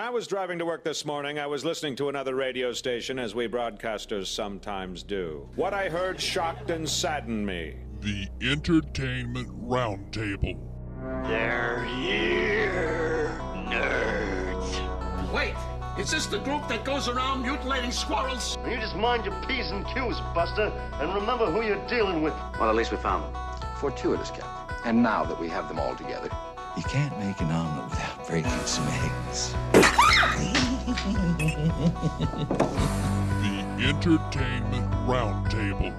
I was driving to work this morning, I was listening to another radio station, as we broadcasters sometimes do. What I heard shocked and saddened me. The Entertainment Roundtable. They're here, nerds. Wait, is this the group that goes around mutilating squirrels? You just mind your P's and Q's, Buster, and remember who you're dealing with. Well, at least we found them. Fortuitous, Captain. And now that we have them all together, you can't make an omelet without breaking some eggs. The Entertainment Roundtable.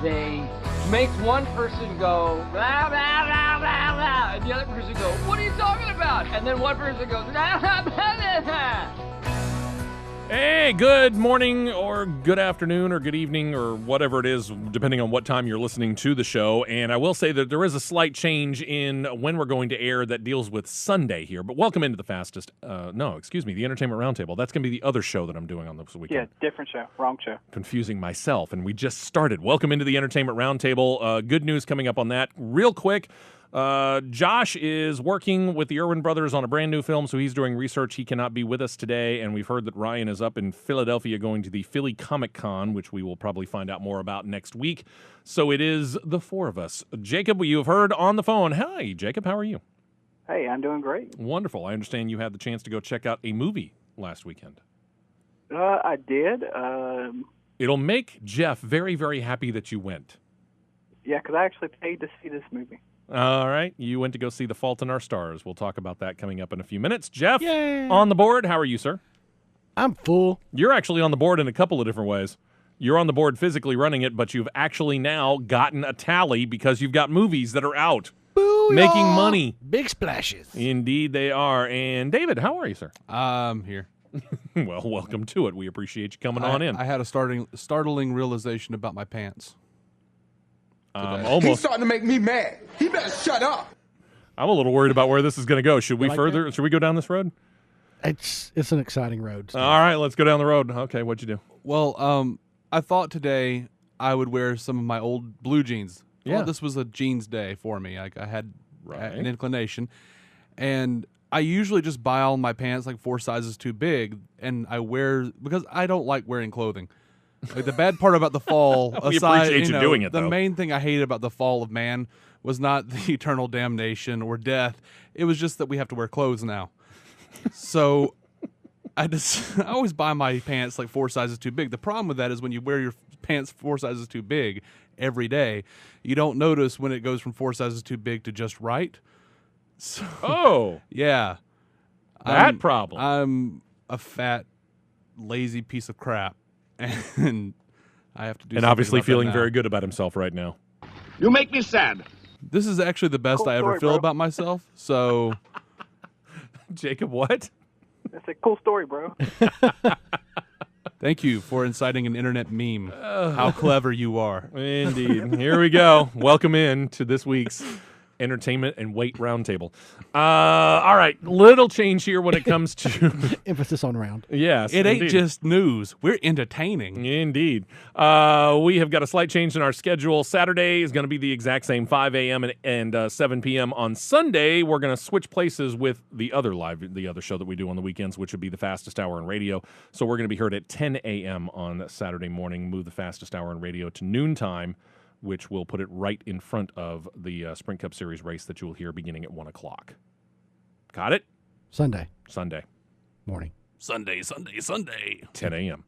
They make one person go, blah, blah, blah, blah, blah, and the other person go, what are you talking about? And then one person goes, blah, blah, blah, blah. Hey, good morning or good afternoon or good evening or whatever it is, depending on what time you're listening to the show. And I will say that there is a slight change in when we're going to air that deals with Sunday here. But welcome into the the Entertainment Roundtable. That's going to be the other show that I'm doing on this weekend. Yeah, different show. Wrong show. Confusing myself. And we just started. Welcome into the Entertainment Roundtable. Good news coming up on that. Real quick. Josh is working with the Irwin brothers on a brand new film, so he's doing research. He cannot be with us today, and we've heard that Ryan is up in Philadelphia going to the Philly Comic Con, which we will probably find out more about next week. So it is the four of us. Jacob, you have heard on the phone. Hi, Jacob, how are you? Hey, I'm doing great. Wonderful. I understand you had the chance to go check out a movie last weekend. I did. It'll make Jeff very, very happy that you went. Yeah, because I actually paid to see this movie. All right. You went to go see The Fault in Our Stars. We'll talk about that coming up in a few minutes. Jeff, Yay. On the board. How are you, sir? I'm full. You're actually on the board in a couple of different ways. You're on the board physically running it, but you've actually now gotten a tally because you've got movies that are out. Booyah! Making money. Big splashes. Indeed they are. And David, how are you, sir? I'm here. Well, welcome to it. We appreciate you coming on in. I had a startling realization about my pants. Almost. He's starting to make me mad. He better shut up. I'm a little worried about where this is going to go. Should we Should we go down this road? It's an exciting road. Steve. All right, let's go down the road. Okay, what'd you do? Well, I thought today I would wear some of my old blue jeans. Yeah. Well, this was a jeans day for me. I had an inclination, and I usually just buy all my pants like 4 sizes too big, and I wear because I don't like wearing clothing. Like the bad part about the fall, we aside, appreciate you doing it, the though. main thing I hated about the fall of man was not the eternal damnation or death. It was just that we have to wear clothes now. So I always buy my pants like 4 sizes too big. The problem with that is when you wear your pants 4 sizes too big every day, you don't notice when it goes from 4 sizes too big to just right. So, yeah. That problem. I'm a fat, lazy piece of crap. And I have to do. And obviously feeling very good about himself right now. You make me sad. This is actually the best I ever feel about myself. So, Jacob, what? That's a cool story, bro. Thank you for inciting an internet meme. How clever you are. Indeed. Here we go. Welcome in to this week's Entertainment and Weight Roundtable. All right, little change here when it comes to emphasis on round. Yes, it ain't just news. We're entertaining. Indeed. We have got a slight change in our schedule. Saturday is going to be the exact same 5 a.m. and 7 p.m. On Sunday, we're going to switch places with the other show that we do on the weekends, which would be the Fastest Hour in Radio. So we're going to be heard at 10 a.m. on Saturday morning. Move the Fastest Hour in Radio to noontime, which will put it right in front of the Sprint Cup Series race that you will hear beginning at 1 o'clock. Got it? Sunday. Morning. Sunday. 10 a.m.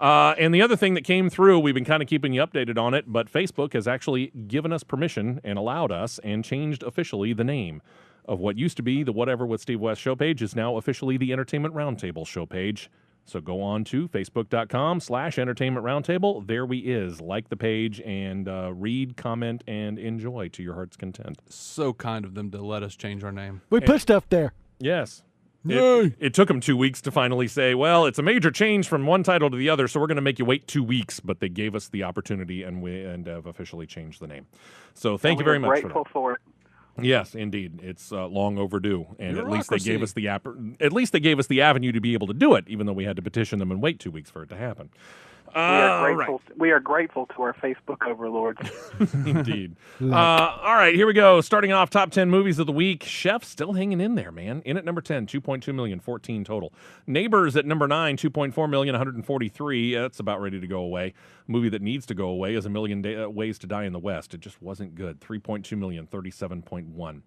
And the other thing that came through, we've been kind of keeping you updated on it, but Facebook has actually given us permission and allowed us and changed officially the name of what used to be the Whatever with Steve West show page is now officially the Entertainment Roundtable show page. So go on to facebook.com/Entertainment Roundtable. There we is. Like the page and read, comment, and enjoy to your heart's content. So kind of them to let us change our name. We put stuff there. Yes. It took them 2 weeks to finally say, well, it's a major change from one title to the other, so we're going to make you wait 2 weeks. But they gave us the opportunity, and have officially changed the name. So thank you very much for that. Grateful for it. Yes, indeed. It's long overdue, and at least they gave us the avenue to be able to do it, even though we had to petition them and wait 2 weeks for it to happen. We are grateful to our Facebook overlords. Indeed. All right, here we go. Starting off top 10 movies of the week. Chef still hanging in there, man. In at number 10, 2.2 million, 14 total. Neighbors at number 9, 2.4 million, 143. That's about ready to go away. A movie that needs to go away is A Million Ways to Die in the West. It just wasn't good. 3.2 million, 37.1.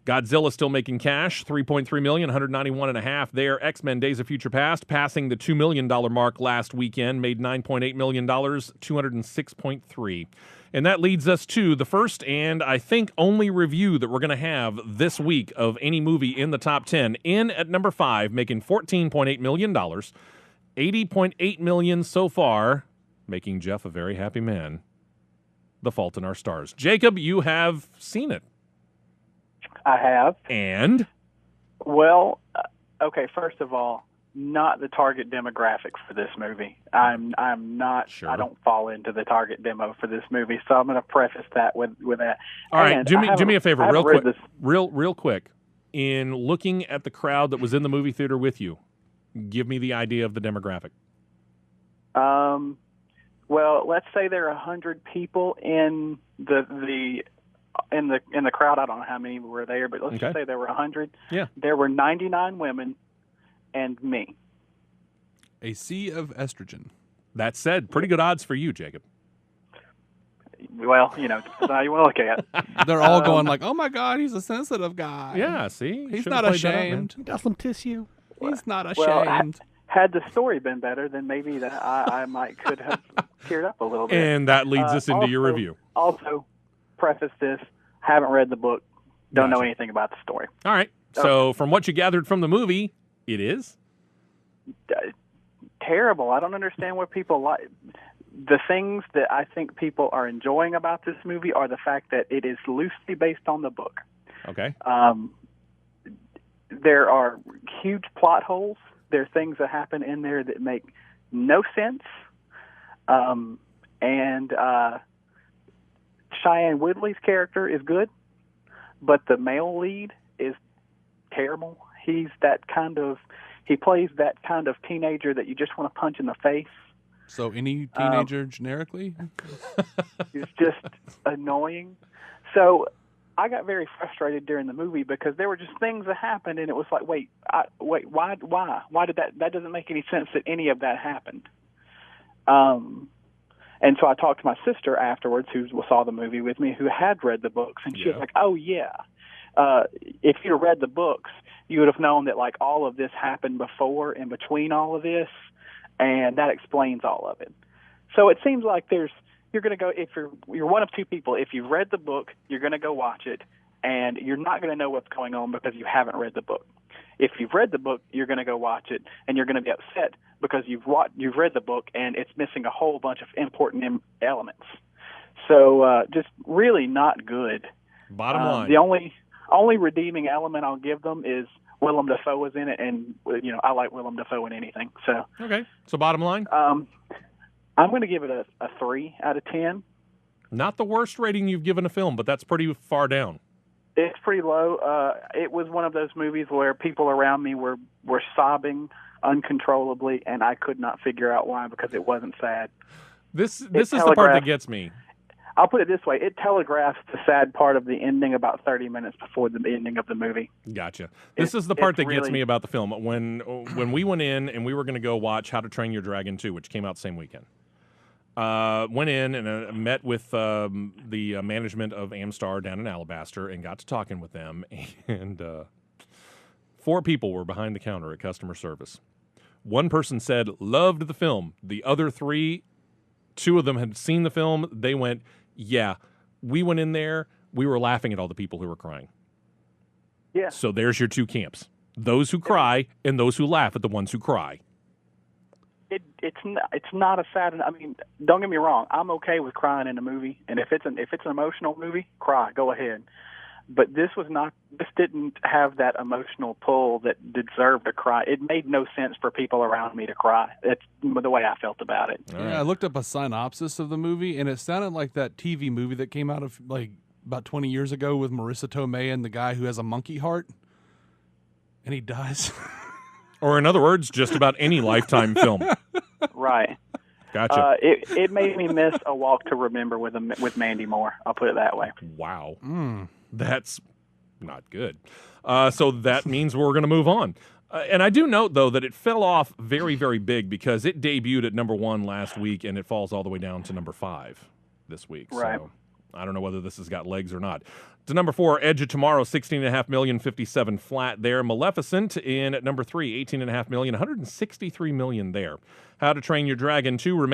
Godzilla still making cash, 3.3 million, 191.5 there. X-Men Days of Future Past passing the $2 million mark last weekend, made $9.8 million, 206.3. And that leads us to the first and I think only review that we're going to have this week of any movie in the top 10. In at number 5, making $14.8 million, 80.8 million so far, making Jeff a very happy man. The Fault in Our Stars. Jacob, you have seen it. I have. And? Well, okay, first of all, not the target demographic for this movie. I'm not, sure. I don't fall into the target demo for this movie, so I'm going to preface that with that. All right, do me a favor, real quick. This. Real quick. In looking at the crowd that was in the movie theater with you, give me the idea of the demographic. Well, let's say there are 100 people in the crowd. I don't know how many were there, but let's just say there were 100. Yeah. There were 99 women and me. A sea of estrogen. That said, pretty good odds for you, Jacob. Well, depends on how you want to look at it. They're all going like, oh my God, he's a sensitive guy. Yeah, see? He's not ashamed. He got some tissue. He's not ashamed. Well, had the story been better, then maybe that I could have teared up a little bit. And that leads us into your review. Also, preface this, haven't read the book, don't know anything about the story. All right. So from what you gathered from the movie, it is? Terrible. I don't understand what people like. The things that I think people are enjoying about this movie are the fact that it is loosely based on the book. Okay. There are huge plot holes. There are things that happen in there that make no sense. And Cheyenne Woodley's character is good, but the male lead is terrible. He plays that kind of teenager that you just want to punch in the face. So any teenager generically? He's just annoying. So I got very frustrated during the movie because there were just things that happened, and it was like, why did that doesn't make any sense that any of that happened. And so I talked to my sister afterwards, who saw the movie with me, who had read the books, and she was like, oh yeah, if you'd have read the books, you would have known that like all of this happened before and between all of this, and that explains all of it. So it seems like you're going to go, if you're one of two people, if you've read the book, you're going to go watch it, and you're not going to know what's going on because you haven't read the book. If you've read the book, you're going to go watch it, and you're going to be upset because you've read the book, and it's missing a whole bunch of important elements. So just really not good. Bottom line. The only redeeming element I'll give them is Willem Dafoe is in it, and I like Willem Dafoe in anything. So okay. So bottom line, I'm going to give it a 3 out of 10. Not the worst rating you've given a film, but that's pretty far down. It's pretty low. It was one of those movies where people around me were sobbing uncontrollably, and I could not figure out why because it wasn't sad. This is the part that gets me. I'll put it this way. It telegraphs the sad part of the ending about 30 minutes before the ending of the movie. Gotcha. This is the part that gets me about the film. When we went in and we were going to go watch How to Train Your Dragon 2, which came out the same weekend, went in and met with the management of Amstar down in Alabaster and got to talking with them. And 4 people were behind the counter at customer service. One person said, loved the film. The other 3, 2 of them had seen the film. They went, yeah, we went in there. We were laughing at all the people who were crying. Yeah. So there's your 2 camps. Those who cry and those who laugh at the ones who cry. It's not a sad. I mean, don't get me wrong. I'm okay with crying in a movie, and if it's an emotional movie, cry. Go ahead. But this didn't have that emotional pull that deserved a cry. It made no sense for people around me to cry. It's the way I felt about it. Yeah, I looked up a synopsis of the movie, and it sounded like that TV movie that came out of like about 20 years ago with Marissa Tomei and the guy who has a monkey heart, and he dies. Or in other words, just about any Lifetime film. Right. Gotcha. It made me miss A Walk to Remember with Mandy Moore. I'll put it that way. Wow. That's not good. So that means we're going to move on. And I do note, though, that it fell off very, very big because it debuted at number 1 last week, and it falls all the way down to number 5 this week. Right. So I don't know whether this has got legs or not. To number 4, Edge of Tomorrow, 16.5 million, 57 flat there. Maleficent in at number 3, 18.5 million, 163 million there. How to Train Your Dragon 2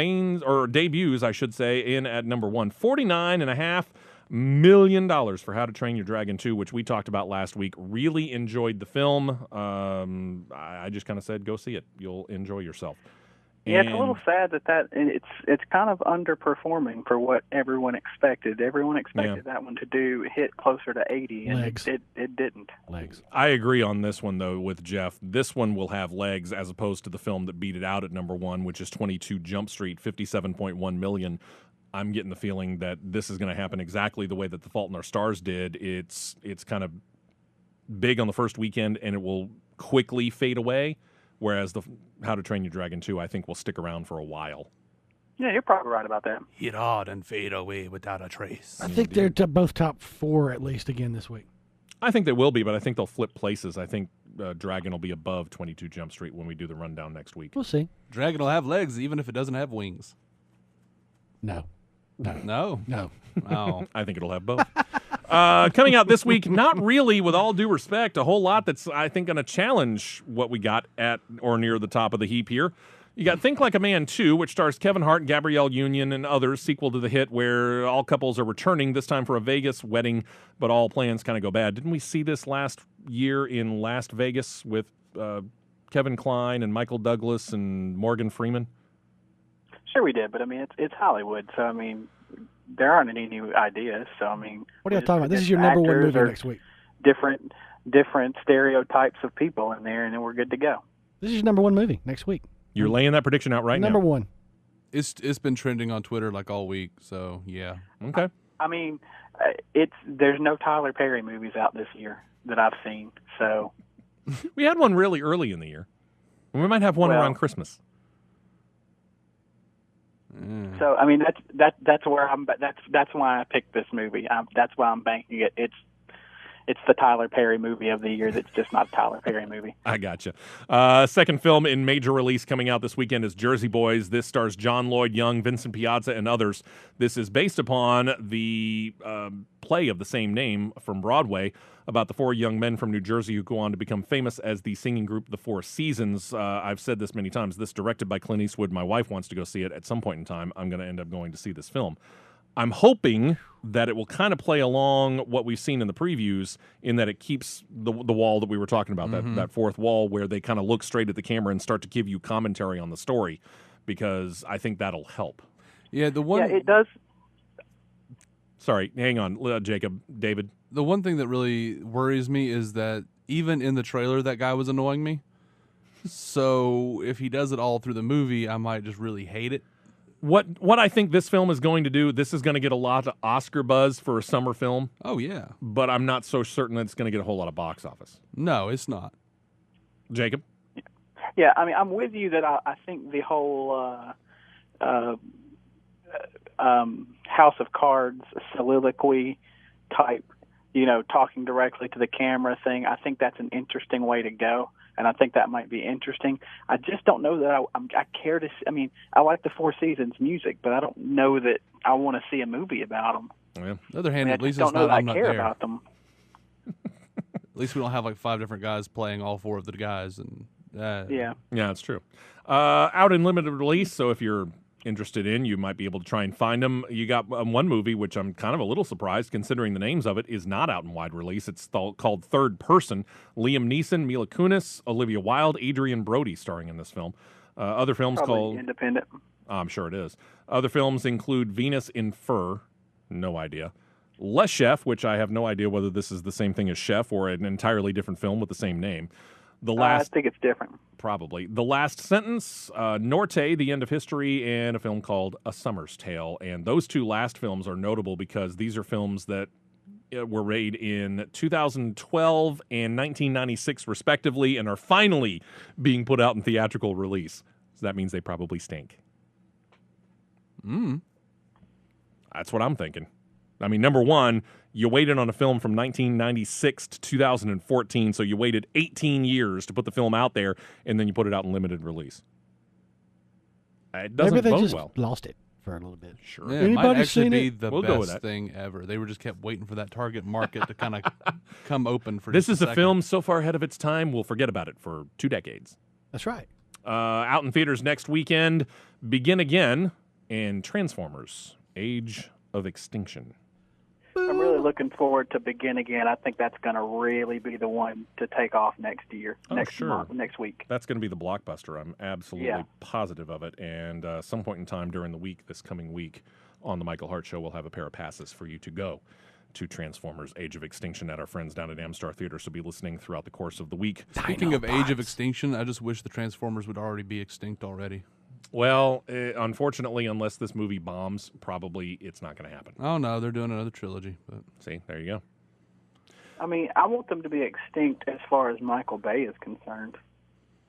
debuts, I should say, in at number 1, $49.5 million for How to Train Your Dragon 2, which we talked about last week. Really enjoyed the film. I just kind of said, go see it. You'll enjoy yourself. Yeah, it's a little sad that it's kind of underperforming for what everyone expected. Everyone expected that one to hit closer to 80, and it didn't. Legs. I agree on this one, though, with Jeff. This one will have legs as opposed to the film that beat it out at number 1, which is 22 Jump Street, 57.1 million. I'm getting the feeling that this is going to happen exactly the way that The Fault in Our Stars did. It's kind of big on the first weekend, and it will quickly fade away. Whereas the How to Train Your Dragon 2, I think, will stick around for a while. Yeah, you're probably right about that. Hit hard and fade away without a trace. I think they're both top 4 at least again this week. I think they will be, but I think they'll flip places. I think Dragon will be above 22 Jump Street when we do the rundown next week. We'll see. Dragon will have legs even if it doesn't have wings. No. No. Oh. I think it'll have both. Coming out this week, not really, with all due respect, a whole lot that's, I think, going to challenge what we got at or near the top of the heap here. You got Think Like a Man 2, which stars Kevin Hart, Gabrielle Union, and others, sequel to the hit where all couples are returning, this time for a Vegas wedding, but all plans kind of go bad. Didn't we see this last year in Las Vegas with Kevin Kline and Michael Douglas and Morgan Freeman? Sure we did, but I mean, it's Hollywood, so I mean, there aren't any new ideas. So I mean, what are you talking about? This is your number 1 movie next week. Different stereotypes of people in there, and then we're good to go. This is your number 1 movie next week. You're laying that prediction out right number now. Number 1. It's been trending on Twitter like all week, so yeah. Okay. I mean, there's no Tyler Perry movies out this year that I've seen, so we had one really early in the year. We might have one around Christmas. So I mean that's where that's why I picked this movie. That's why I'm banking it. It's the Tyler Perry movie of the year that's just not a Tyler Perry movie. I gotcha. Second film in major release coming out this weekend is Jersey Boys. This stars John Lloyd Young, Vincent Piazza, and others. This is based upon the play of the same name from Broadway about the 4 young men from New Jersey who go on to become famous as the singing group The Four Seasons. I've said this many times. This directed by Clint Eastwood. My wife wants to go see it at some point in time. I'm going to end up going to see this film. I'm hoping that it will kind of play along what we've seen in the previews in that it keeps the wall that we were talking about, that fourth wall where they kind of look straight at the camera and start to give you commentary on the story, because I think that'll help. Yeah, it does. Sorry, hang on, Jacob, David. The one thing that really worries me is that even in the trailer, that guy was annoying me. So if he does it all through the movie, I might just really hate it. What I think this film is going to do, this is going to get a lot of Oscar buzz for a summer film. Oh, yeah. But I'm not so certain that it's going to get a whole lot of box office. No, it's not. Jacob? Yeah, I mean, I'm with you that I think the whole House of Cards soliloquy type, talking directly to the camera thing, I think that's an interesting way to go. And I think that might be interesting. I just don't know that I care to see. I mean, I like the Four Seasons music, but I don't know that I want to see a movie about them. Yeah. On the other hand, at least I it's don't know not, that I'm I not care there. about them. At least we don't have like 5 different guys playing all 4 of the guys. And Yeah, that's true. Out in limited release, so if you're interested in, you might be able to try and find them. You got one movie, which I'm kind of a little surprised considering the names of it, is not out in wide release. It's called Third Person. Liam Neeson, Mila Kunis, Olivia Wilde, Adrian Brody starring in this film. Other films probably called... independent. I'm sure it is. Other films include Venus in Fur. No idea. Les Chef, which I have no idea whether this is the same thing as Chef or an entirely different film with the same name. I think it's different. Probably. The Last Sentence, Norte, The End of History, and a film called A Summer's Tale. And those 2 last films are notable because these are films that were made in 2012 and 1996, respectively, and are finally being put out in theatrical release. So that means they probably stink. That's what I'm thinking. I mean, number one, you waited on a film from 1996 to 2014, so you waited 18 years to put the film out there, and then you put it out in limited release. It doesn't Maybe they bode just well. lost it for a little bit. Sure. Yeah, it might Anybody actually seen be it? the We'll go with best that. thing ever. They were just kept waiting for that target market to kind of come open for This just is a second. film so far ahead of its time, we'll forget about it for 2 decades. That's right. Out in theaters next weekend, Begin Again and Transformers, Age of Extinction. I'm really looking forward to Begin Again. I think that's going to really be the one to take off next year, next month, next week. That's going to be the blockbuster. I'm absolutely positive of it. And some point in time during the week, this coming week, on the Michael Hart Show, we'll have a pair of passes for you to go to Transformers Age of Extinction at our friends down at Amstar Theater, so be listening throughout the course of the week. Speaking of Age of Extinction, I just wish the Transformers would already be extinct already. Well, unfortunately, unless this movie bombs, probably it's not going to happen. Oh, no, they're doing another trilogy. But see, there you go. I mean, I want them to be extinct as far as Michael Bay is concerned.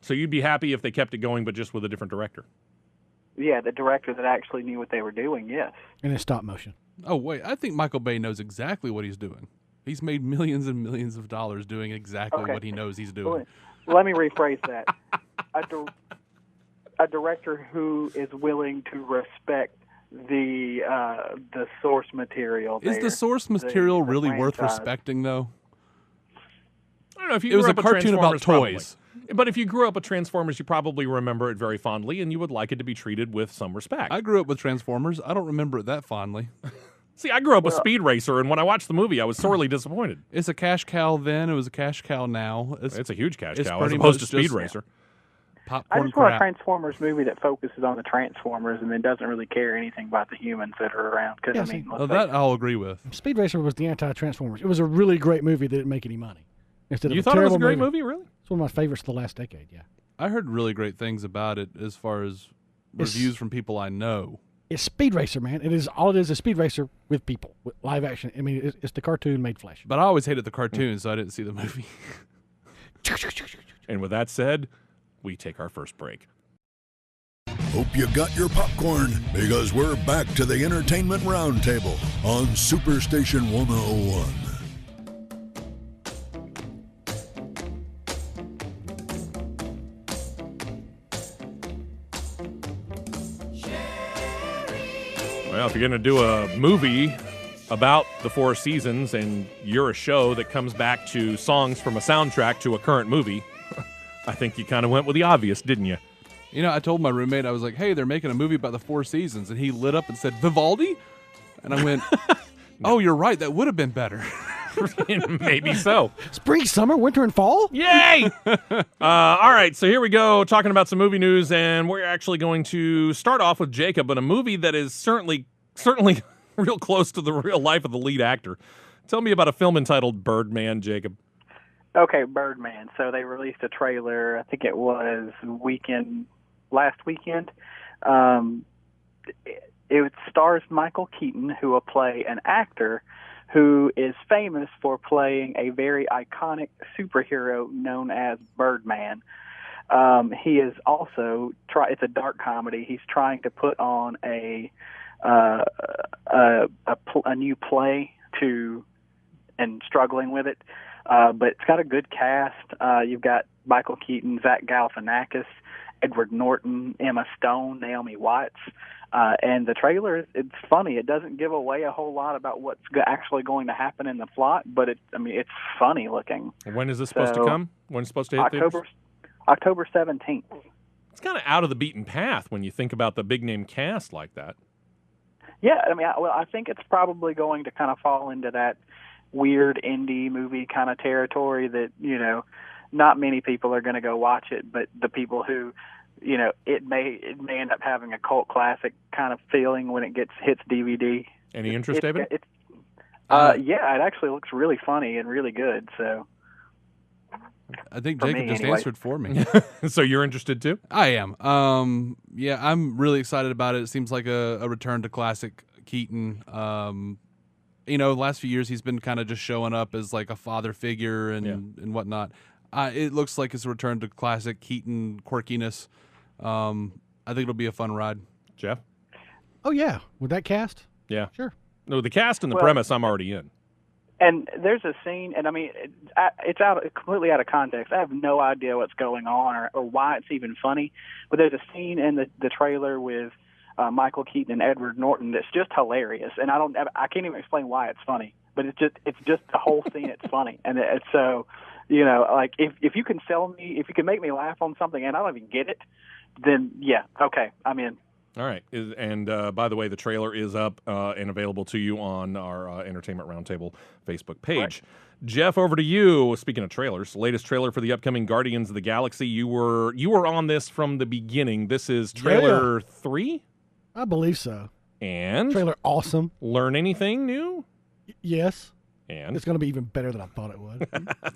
So you'd be happy if they kept it going, but just with a different director? Yeah, the director that actually knew what they were doing, yes. And in stop motion. Oh, wait, I think Michael Bay knows exactly what he's doing. He's made millions and millions of dollars doing exactly what he knows he's doing. Well, let me rephrase that. A director who is willing to respect the source material. Is the source material the really worth franchise. respecting, though? I don't know if you It was grew a up with cartoon about Transformers, toys. probably. But if you grew up with Transformers, you probably remember it very fondly, and you would like it to be treated with some respect. I grew up with Transformers. I don't remember it that fondly. See, I grew up with Speed Racer, and when I watched the movie, I was sorely disappointed. It's a cash cow then. It was a cash cow now. It's a huge cash it's cow as pretty opposed to much Speed just Racer. I Popcorn just want a crap. Transformers movie that focuses on the Transformers and then doesn't really care anything about the humans that are around. Because Yeah, I mean, Oh, that I'll agree with. Speed Racer was the anti-Transformers. It was a really great movie that didn't make any money. Instead of You a thought it was a terrible great movie, really? It's one of my favorites of the last decade, yeah. I heard really great things about it as far as reviews from people I know. It's Speed Racer, man. It is all it is Speed Racer with people, with live action. I mean, it's the cartoon made flesh. But I always hated the cartoon, so I didn't see the movie. And with that said, we take our first break. Hope you got your popcorn, because we're back to the Entertainment Roundtable on Superstation 101. Well, if you're going to do a movie about the Four Seasons and you're a show that comes back to songs from a soundtrack to a current movie, I think you kind of went with the obvious, didn't you? You know, I told my roommate, I was like, hey, they're making a movie about the Four Seasons. And he lit up and said, Vivaldi? And I went, oh, you're right. That would have been better. Maybe so. Spring, summer, winter, and fall? Yay! All right, so here we go, talking about some movie news, and we're actually going to start off with Jacob, but a movie that is certainly real close to the real life of the lead actor. Tell me about a film entitled Birdman, Jacob. Okay, Birdman. So they released a trailer, I think it was last weekend. It stars Michael Keaton, who will play an actor who is famous for playing a very iconic superhero known as Birdman. He is also it's a dark comedy. He's trying to put on a new play and struggling with it. But it's got a good cast. You've got Michael Keaton, Zach Galifianakis, Edward Norton, Emma Stone, Naomi Watts. And the trailer, it's funny. It doesn't give away a whole lot about what's actually going to happen in the plot, but it's funny looking. When is this supposed to come? When's it supposed to hit theaters? October 17th. It's kind of out of the beaten path when you think about the big name cast like that. Yeah, I think it's probably going to kind of fall into that weird indie movie kind of territory that, not many people are going to go watch it, but the people who, it may end up having a cult classic kind of feeling when it hits DVD. Any interest, David? Yeah, it actually looks really funny and really good. So I think Jacob just answered for me. So you're interested too? I am. Yeah, I'm really excited about it. It seems like a return to classic Keaton. The last few years he's been kind of just showing up as like a father figure and whatnot. It looks like it's a return to classic Keaton quirkiness. I think it'll be a fun ride. Jeff? Oh yeah, with that cast. Yeah, sure. No, the cast and the Well- premise I'm already in. And there's a scene, and I mean, it's completely out of context. I have no idea what's going on or why it's even funny. But there's a scene in the trailer with Michael Keaton and Edward Norton that's just hilarious, and I can't even explain why it's funny. But it's just the whole scene. It's funny, and it's so, like if you can sell me, if you can make me laugh on something, and I don't even get it, then yeah, okay, I'm in. All right. And by the way, the trailer is up and available to you on our Entertainment Roundtable Facebook page. Right. Jeff, over to you. Speaking of trailers, latest trailer for the upcoming Guardians of the Galaxy. You were on this from the beginning. This is trailer 3? I believe so. And? Trailer awesome. Learn anything new? Yes. And? It's going to be even better than I thought it would.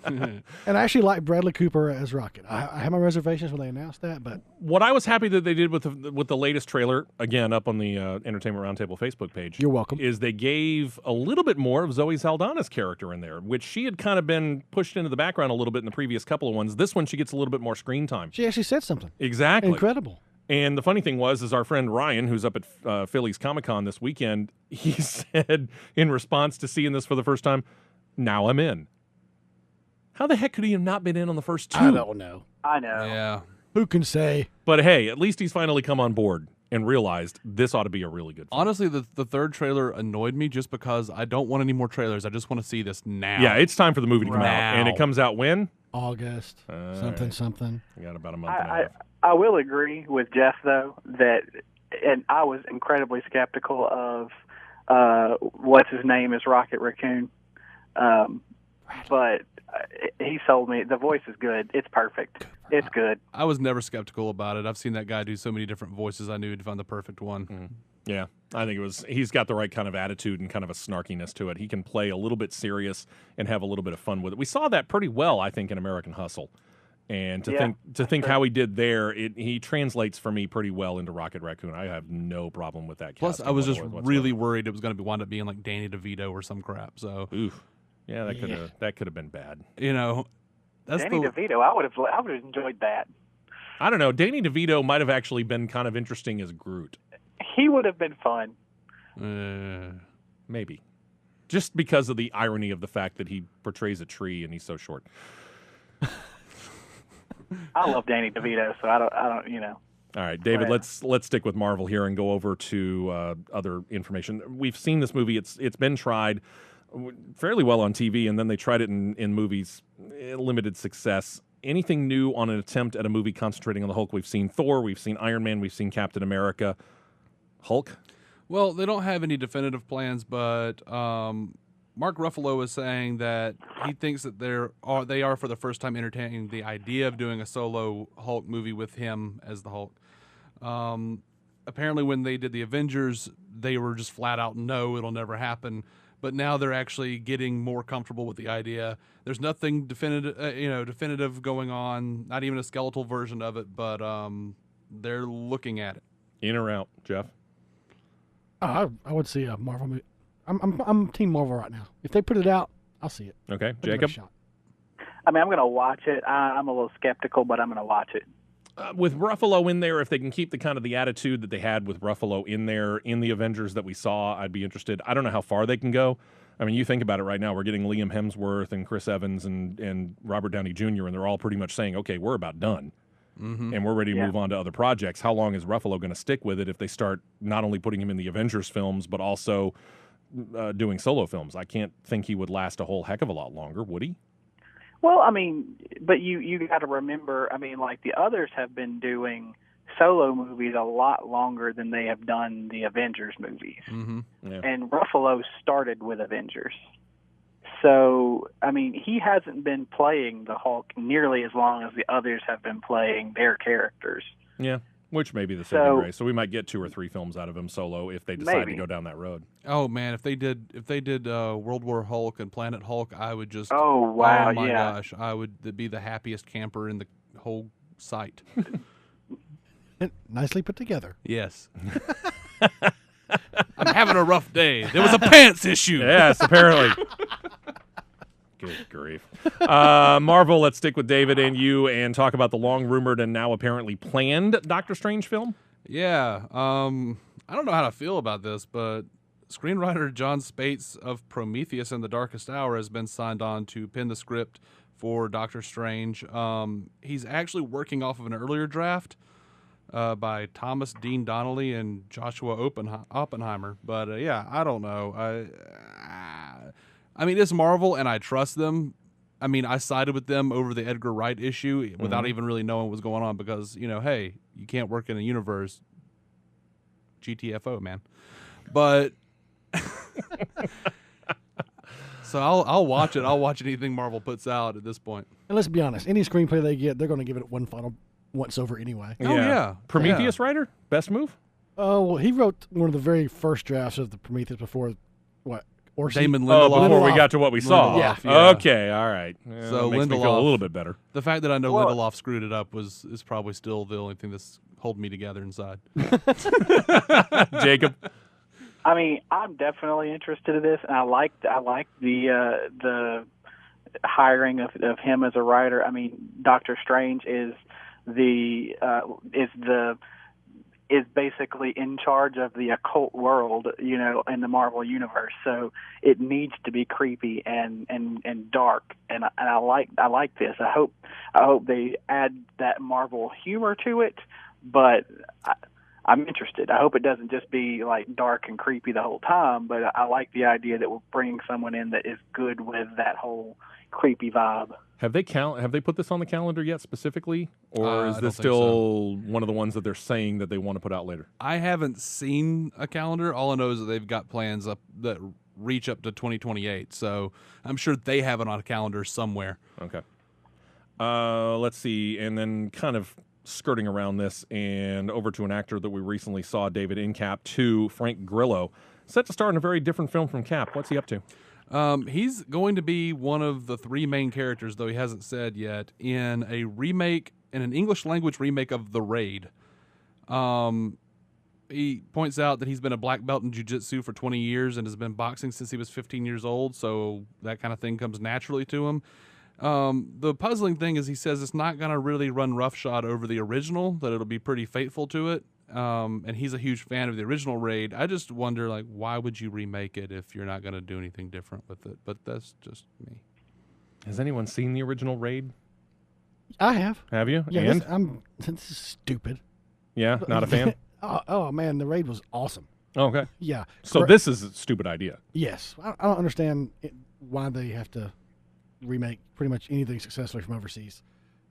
And I actually like Bradley Cooper as Rocket. I had my reservations when they announced that, but What I was happy that they did with the latest trailer, again, up on the Entertainment Roundtable Facebook page. You're welcome. Is they gave a little bit more of Zoe Saldana's character in there, which she had kind of been pushed into the background a little bit in the previous couple of ones. This one, she gets a little bit more screen time. she actually said something. Exactly. Incredible. And the funny thing is our friend Ryan, who's up at Philly's Comic-Con this weekend, he said in response to seeing this for the first time, now I'm in. How the heck could he have not been in on the first 2? I don't know. I know. Yeah. Who can say? But hey, at least he's finally come on board and realized this ought to be a really good film. Honestly, the third trailer annoyed me just because I don't want any more trailers. I just want to see this now. Yeah, it's time for the movie to come out. Now. And it comes out when? August. Something. We got about a month and a half. I will agree with Jeff though that, and I was incredibly skeptical of what's his name is Rocket Raccoon, but he sold me. The voice is good. It's perfect. It's good. I was never skeptical about it. I've seen that guy do so many different voices. I knew he'd find the perfect one. Yeah, I think he's got the right kind of attitude and kind of a snarkiness to it. He can play a little bit serious and have a little bit of fun with it. We saw that pretty well, I think, in American Hustle. And to think how he did there, he translates for me pretty well into Rocket Raccoon. I have no problem with that. Plus, I was just really worried it was going to wind up being like Danny DeVito or some crap. So, oof, yeah, that could have been bad. That's Danny DeVito. I would have enjoyed that. I don't know. Danny DeVito might have actually been kind of interesting as Groot. He would have been fun. Maybe, just because of the irony of the fact that he portrays a tree and he's so short. I love Danny DeVito, so I don't. All right, David. Let's stick with Marvel here and go over to other information. We've seen this movie. It's been tried fairly well on TV, and then they tried it in movies. Limited success. Anything new on an attempt at a movie concentrating on the Hulk? We've seen Thor. We've seen Iron Man. We've seen Captain America. Hulk. Well, they don't have any definitive plans, but Mark Ruffalo is saying that he thinks that they are for the first time entertaining the idea of doing a solo Hulk movie with him as the Hulk. Apparently, when they did the Avengers, they were just flat out no, it'll never happen. But now they're actually getting more comfortable with the idea. There's nothing definitive going on. Not even a skeletal version of it, but they're looking at it. In or out, Jeff? I would see a Marvel movie. I'm Team Marvel right now. If they put it out, I'll see it. Okay, I'll give it a Jacob. shot. I mean, I'm going to watch it. I'm a little skeptical, but I'm going to watch it. With Ruffalo in there, if they can keep the attitude that they had with Ruffalo in there in the Avengers that we saw, I'd be interested. I don't know how far they can go. I mean, you think about it right now. We're getting Liam Hemsworth and Chris Evans and Robert Downey Jr., and they're all pretty much saying, okay, we're about done. Mm-hmm. And we're ready to move on to other projects. How long is Ruffalo going to stick with it if they start not only putting him in the Avengers films, but also doing solo films? I can't think he would last a whole heck of a lot longer, would he? Well, I mean, but you got to remember, I mean, like the others have been doing solo movies a lot longer than they have done the Avengers movies. Mm-hmm. Yeah. And Ruffalo started with Avengers. So, I mean, he hasn't been playing the Hulk nearly as long as the others have been playing their characters. Yeah, which may be the saving grace. So we might get 2 or 3 films out of him solo if they decide to go down that road. Oh man, if they did World War Hulk and Planet Hulk, I would just oh wow, oh my yeah. gosh, I would be the happiest camper in the whole site. Nicely put together. Yes. I'm having a rough day. There was a pants issue. Yes, apparently. Good grief. Marvel, let's stick with David and you and talk about the long-rumored and now apparently planned Doctor Strange film. Yeah. I don't know how to feel about this, but screenwriter John Spates of Prometheus and the Darkest Hour has been signed on to pen the script for Doctor Strange. He's actually working off of an earlier draft by Thomas Dean Donnelly and Joshua Oppenheimer. But yeah, I don't know. I mean, it's Marvel, and I trust them. I mean, I sided with them over the Edgar Wright issue without even really knowing what was going on because, hey, you can't work in a universe. GTFO, man. But so I'll watch it. I'll watch anything Marvel puts out at this point. And let's be honest, any screenplay they get, they're going to give it one final once over anyway. Oh, yeah. Prometheus writer? Best move? Oh, well, he wrote one of the very first drafts of the Prometheus before, what? Damon Lindelof. Oh, before we got to what we saw. Yeah. Okay, all right. Yeah, So makes me Lindelof, feel a little bit better. The fact that I know Lindelof screwed it up is probably still the only thing that's holding me together inside. Jacob? I mean, I'm definitely interested in this, and I like the hiring of him as a writer. I mean, Doctor Strange is basically in charge of the occult world, in the Marvel universe. So it needs to be creepy and dark, and I like this. I hope they add that Marvel humor to it, but I'm interested. I hope it doesn't just be like dark and creepy the whole time, but I like the idea that we're bringing someone in that is good with that whole creepy vibe. Have they put this on the calendar yet specifically, or is I this don't think still one of the ones that they're saying that they want to put out later? I haven't seen a calendar. All I know is that they've got plans up that reach up to 2028. So I'm sure they have it on a calendar somewhere. Okay. Let's see, and then kind of skirting around this and over to an actor that we recently saw, David, in Cap 2, Frank Grillo, set to star in a very different film from Cap. What's he up to? He's going to be one of the three main characters, though he hasn't said yet, in an English language remake of The Raid. He points out that he's been a black belt in jiu-jitsu for 20 years and has been boxing since he was 15 years old, so that kind of thing comes naturally to him. The puzzling thing is he says it's not going to really run roughshod over the original, that it'll be pretty faithful to it. And he's a huge fan of the original Raid. I just wonder, why would you remake it if you're not going to do anything different with it? But that's just me. Has anyone seen the original Raid? I have. Have you? Yeah, and? This is stupid. Yeah, not a fan? oh, man, the Raid was awesome. Okay. Yeah. So this is a stupid idea. Yes. I don't understand why they have to remake pretty much anything successfully from overseas.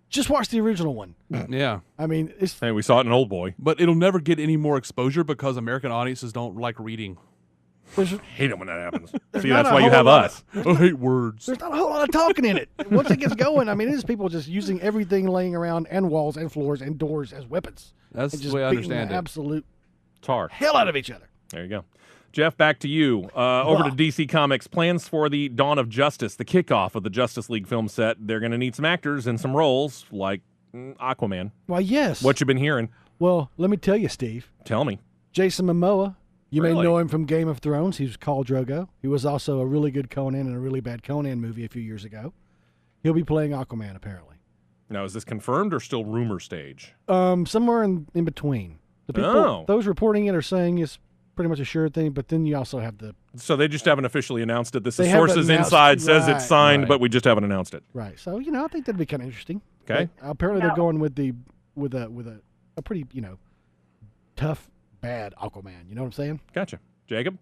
Just watch the original one. Yeah. I mean, Hey, we saw it in Old Boy. But it'll never get any more exposure because American audiences don't like reading. I hate it when that happens. See, that's why you have us. I hate words. There's not a whole lot of talking in it. Once it gets going, I mean, it is people just using everything laying around and walls and floors and doors as weapons. That's and the just way I beating understand the it. absolute tar hell out of each other. There you go. Jeff, back to you. Over to DC Comics. Plans for the Dawn of Justice, the kickoff of the Justice League film set. They're going to need some actors and some roles, like Aquaman. Why, yes. What you been hearing? Well, let me tell you, Steve. Tell me. Jason Momoa. You may Really? know him from Game of Thrones. He was Khal Drogo. He was also a really good Conan in a really bad Conan movie a few years ago. He'll be playing Aquaman, apparently. Now, is this confirmed or still rumor stage? Somewhere in between. The people, those reporting it are saying it's pretty much a sure thing, but then you also have the... So they just haven't officially announced it. This They is haven't sources announced- inside says right, it's signed, right. but we just haven't announced it. Right. So, I think that'd be kind of interesting. Okay. But apparently they're going with a pretty, tough, bad Aquaman. You know what I'm saying? Gotcha. Jacob?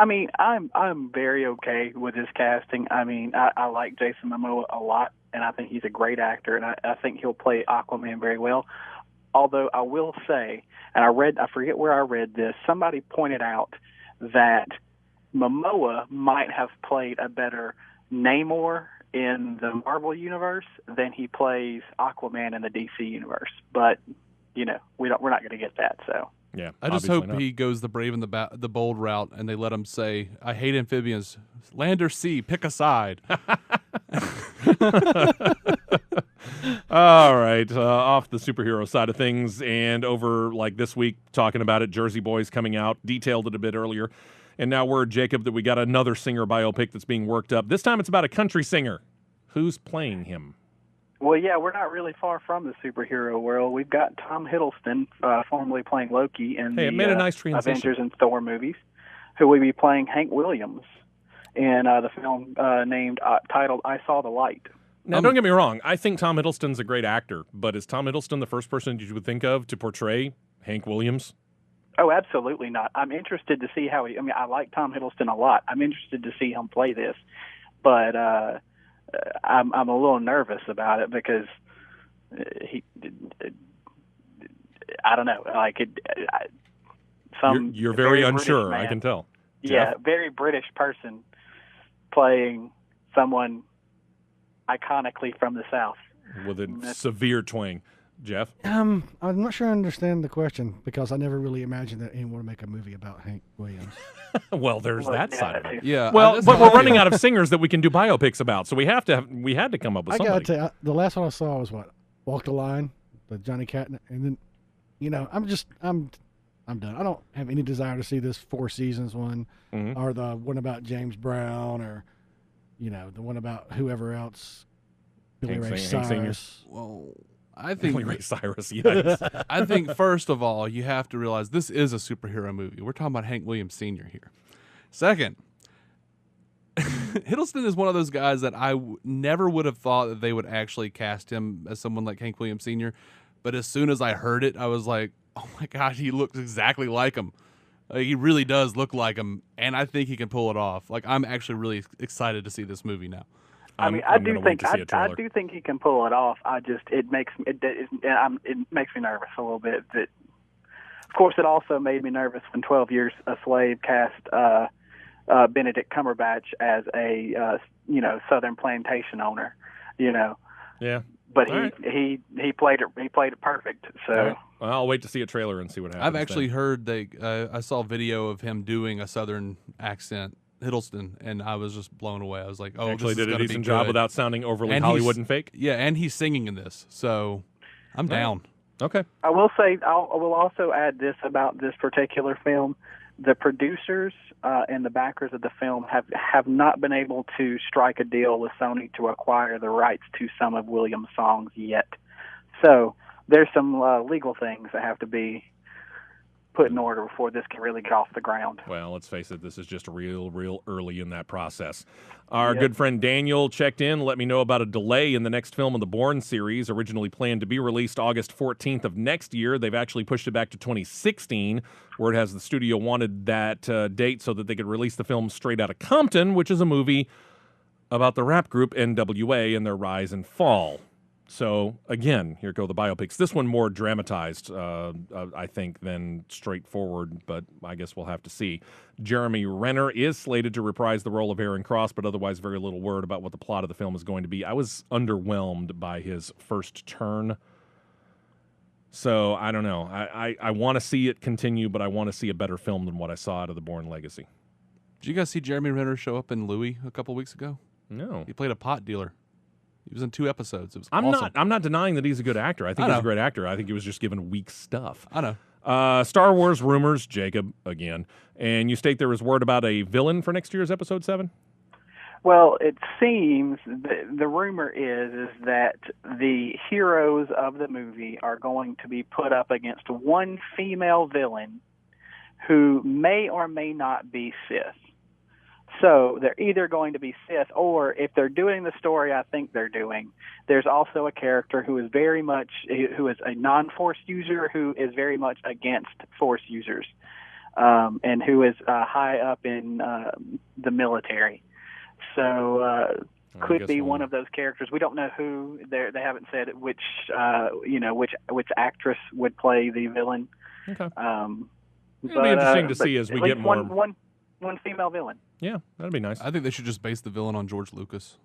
I mean, I'm very okay with his casting. I mean, I like Jason Momoa a lot, and I think he's a great actor, and I think he'll play Aquaman very well. Although I will say, and I forget where I read this, somebody pointed out that Momoa might have played a better Namor in the Marvel universe than he plays Aquaman in the DC universe. But, we're not going to get that, so. Yeah, I just hope he goes the brave and the bold route, and they let him say, "I hate amphibians. Land or sea, pick a side." All right, off the superhero side of things, and over this week talking about it, Jersey Boys coming out, detailed it a bit earlier, and now word, Jacob, that we got another singer biopic that's being worked up. This time it's about a country singer. Who's playing him? Well, yeah, we're not really far from the superhero world. We've got Tom Hiddleston, formerly playing Loki in Hey, it made a nice the transition. Avengers and Thor movies, who will be playing Hank Williams in the film titled I Saw the Light. Now, don't get me wrong. I think Tom Hiddleston's a great actor, but is Tom Hiddleston the first person you would think of to portray Hank Williams? Oh, absolutely not. I'm interested to see how he. I mean, I like Tom Hiddleston a lot. I'm interested to see him play this, but I'm a little nervous about it because I don't know. Like you're very unsure. Man, I can tell. Yeah, Jeff? very British person playing someone iconically from the South with a severe twang. Jeff? I'm not sure I understand the question because I never really imagined that anyone would make a movie about Hank Williams. Well, there's that side of it. Yeah. Well, but we're running out of singers that we can do biopics about, so we had to come up with I somebody. gotta tell you, the last one I saw was what? Walk the Line, the Johnny Catt, and then, I'm done. I don't have any desire to see this Four Seasons one, or the one about James Brown, or the one about whoever else, Billy Ray Cyrus. Well, I think Billy Ray Cyrus. Yes. I think first of all, you have to realize this is a superhero movie. We're talking about Hank Williams Sr. here. Second, Hiddleston is one of those guys that I never would have thought that they would actually cast him as someone like Hank Williams Sr. But as soon as I heard it, I was like, oh my gosh, he looks exactly like him. He really does look like him, and I think he can pull it off. Like, I'm actually really excited to see this movie now. I do think he can pull it off. It makes me nervous a little bit. That, of course, it also made me nervous when 12 Years a Slave cast Benedict Cumberbatch as a Southern plantation owner. Yeah. But he played it perfect. So right. Well, I'll wait to see a trailer and see what happens. I've actually heard I saw a video of him doing a Southern accent, Hiddleston, and I was just blown away. I was like, "Oh, actually this did is a decent job without sounding overly Hollywood and fake." Yeah, and he's singing in this, so I'm down. Okay. I will say I will also add this about this particular film: the producers and the backers of the film have not been able to strike a deal with Sony to acquire the rights to some of Williams' songs yet. So there's some legal things that have to be put in order before this can really get off the ground. Well, let's face it, this is just real early in that process. Our good friend Daniel checked in, let me know about a delay in the next film of the Bourne series, originally planned to be released August 14th of next year. They've actually pushed it back to 2016, where it has the studio wanted that date so that they could release the film Straight Outta Compton, which is a movie about the rap group NWA and their rise and fall. So, again, here go the biopics. This one more dramatized, I think, than straightforward, but I guess we'll have to see. Jeremy Renner is slated to reprise the role of Aaron Cross, but otherwise very little word about what the plot of the film is going to be. I was underwhelmed by his first turn. So, I don't know. I want to see it continue, but I want to see a better film than what I saw out of The Bourne Legacy. Did you guys see Jeremy Renner show up in Louie a couple weeks ago? No. He played a pot dealer. He was in 2 episodes. It was I'm awesome. not denying that he's a good actor. I think he's a great actor. I think he was just given weak stuff. I know. Star Wars rumors, Jacob, again. And you state there was word about a villain for next year's Episode 7? Well, it seems the rumor is that the heroes of the movie are going to be put up against one female villain who may or may not be Sith. So they're either going to be Sith, or if they're doing the story I think they're doing, there's also a character who is a non-Force user who is very much against Force users, and who is high up in the military. So could be one of those characters. We don't know who. They haven't said which actress would play the villain. Okay. It'll be interesting to see as we get more. One female villain. Yeah, that'd be nice. I think they should just base the villain on George Lucas.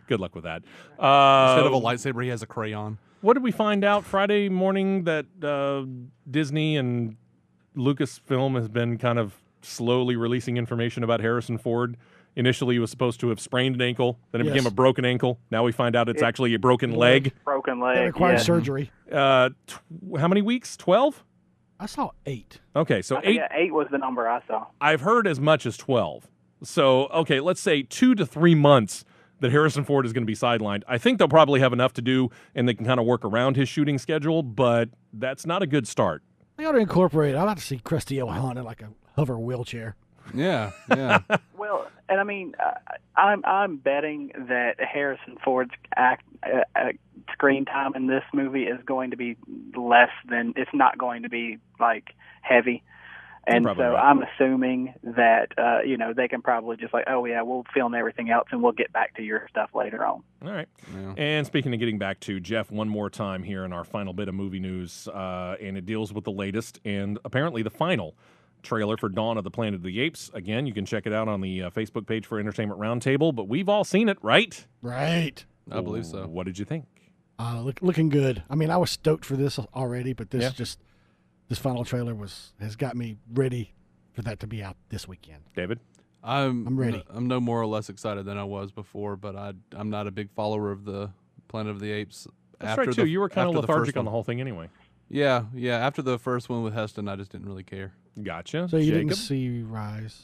Good luck with that. Instead of a lightsaber, he has a crayon. What did we find out Friday morning that Disney and Lucasfilm has been kind of slowly releasing information about Harrison Ford? Initially, he was supposed to have sprained an ankle, then it became a broken ankle. Now we find out it's actually a broken leg. Broken leg. That requires surgery. How many weeks? 12? I saw 8. Okay, so 8. Yeah, 8 was the number I saw. I've heard as much as 12. So, okay, let's say 2 to 3 months that Harrison Ford is going to be sidelined. I think they'll probably have enough to do, and they can kind of work around his shooting schedule, but that's not a good start. They ought to incorporate. I'd like to see Krusty Ohana in like a hover wheelchair. Yeah. Well, and I mean, I'm betting that Harrison Ford's screen time in this movie is going to be less than. It's not going to be like heavy. And so right. I'm assuming that, they can probably just like, oh, yeah, we'll film everything else and we'll get back to your stuff later on. All right. Yeah. And speaking of getting back to Jeff, one more time here in our final bit of movie news, and it deals with the latest and apparently the final trailer for Dawn of the Planet of the Apes. Again, you can check it out on the Facebook page for Entertainment Roundtable, but we've all seen it, right? Right. I believe so. What did you think? Looking good. I mean, I was stoked for this already, but this final trailer has got me ready for that to be out this weekend. David? I'm ready. I'm no more or less excited than I was before, but I'm not a big follower of the Planet of the Apes. That's right, too. You were kind of lethargic on the whole thing anyway. Yeah. After the first one with Heston, I just didn't really care. Gotcha. So you Jacob? didn't see Rise?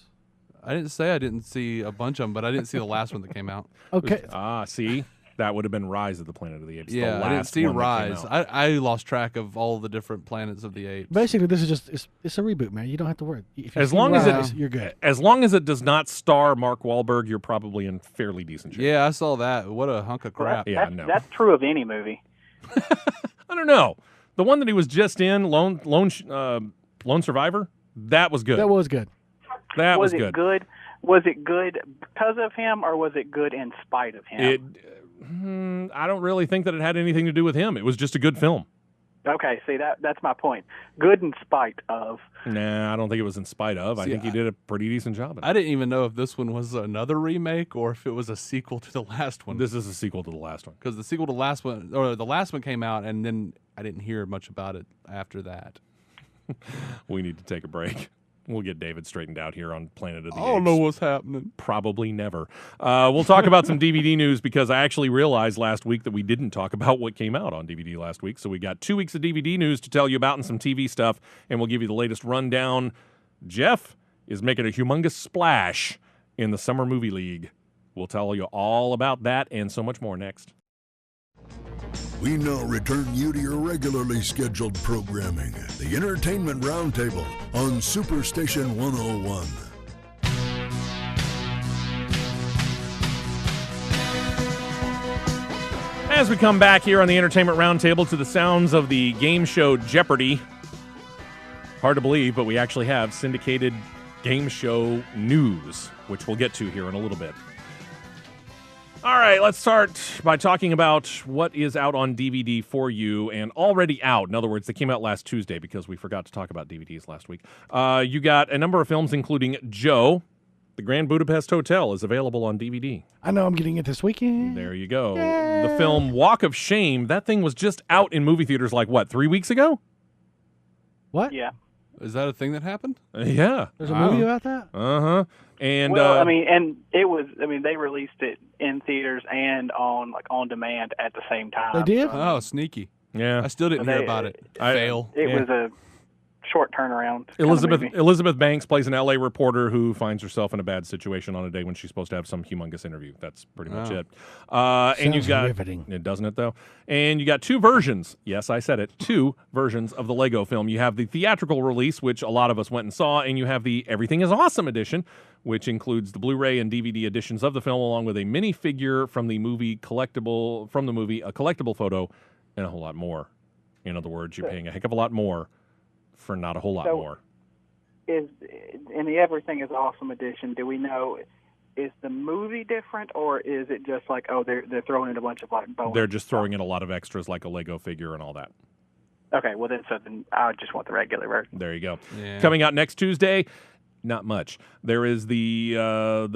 I didn't say I didn't see a bunch of them, but I didn't see the last one that came out. Okay. See? That would have been Rise of the Planet of the Apes. Yeah, the last I didn't see one Rise. that came out. I lost track of all the different planets of the apes. Basically, this is just it's a reboot, man. You don't have to worry. If you As see long Rise, as you're good. As long as it does not star Mark Wahlberg, you're probably in fairly decent shape. Yeah, I saw that. What a hunk of crap. That's true of any movie. I don't know. The one that he was just in, Lone Survivor, that was good. That was good. That was it good. good? Was it good because of him, or was it good in spite of him? I don't really think that it had anything to do with him. It was just a good film. Okay, see, that's my point. Good in spite of. Nah, I don't think it was in spite of. I think he did a pretty decent job. I didn't even know if this one was another remake or if it was a sequel to the last one. This is a sequel to the last one. Because the sequel to the last one, or the last one came out, and then I didn't hear much about it after that. We need to take a break. We'll get David straightened out here on Planet of the Apes. I don't know what's happening. Probably never. We'll talk about some DVD news because I actually realized last week that we didn't talk about what came out on DVD last week. So we got 2 weeks of DVD news to tell you about and some TV stuff, and we'll give you the latest rundown. Jeff is making a humongous splash in the Summer Movie League. We'll tell you all about that and so much more next. We now return you to your regularly scheduled programming, the Entertainment Roundtable on Superstation 101. As we come back here on the Entertainment Roundtable to the sounds of the game show Jeopardy! Hard to believe, but we actually have syndicated game show news, which we'll get to here in a little bit. All right, let's start by talking about what is out on DVD for you and already out. In other words, they came out last Tuesday because we forgot to talk about DVDs last week. You got a number of films, including Joe. The Grand Budapest Hotel is available on DVD. I know I'm getting it this weekend. There you go. Yay. The film Walk of Shame, that thing was just out in movie theaters 3 weeks ago? What? Yeah. Is that a thing that happened? Yeah. There's a movie about that? Uh-huh. And they released it in theaters and on demand at the same time. They did? Oh, sneaky. Yeah. I still didn't hear about it. Fail. It was a short turnaround. Elizabeth Banks plays an LA reporter who finds herself in a bad situation on a day when she's supposed to have some humongous interview. That's pretty much it. And you got riveting. It doesn't it though? And you got two versions. Yes, I said it. Two versions of the Lego film. You have the theatrical release, which a lot of us went and saw, and you have the Everything is Awesome edition, which includes the Blu-ray and DVD editions of the film, along with a minifigure from the movie, a collectible photo, and a whole lot more. In other words, you're paying a heck of a lot more for not a whole lot more. Is in the Everything is Awesome edition, do we know, is the movie different, or is it just they're throwing in a bunch of bonus? They're just throwing in a lot of extras like a Lego figure and all that. Okay, well then I just want the regular version. There you go. Yeah. Coming out next Tuesday, not much. There is the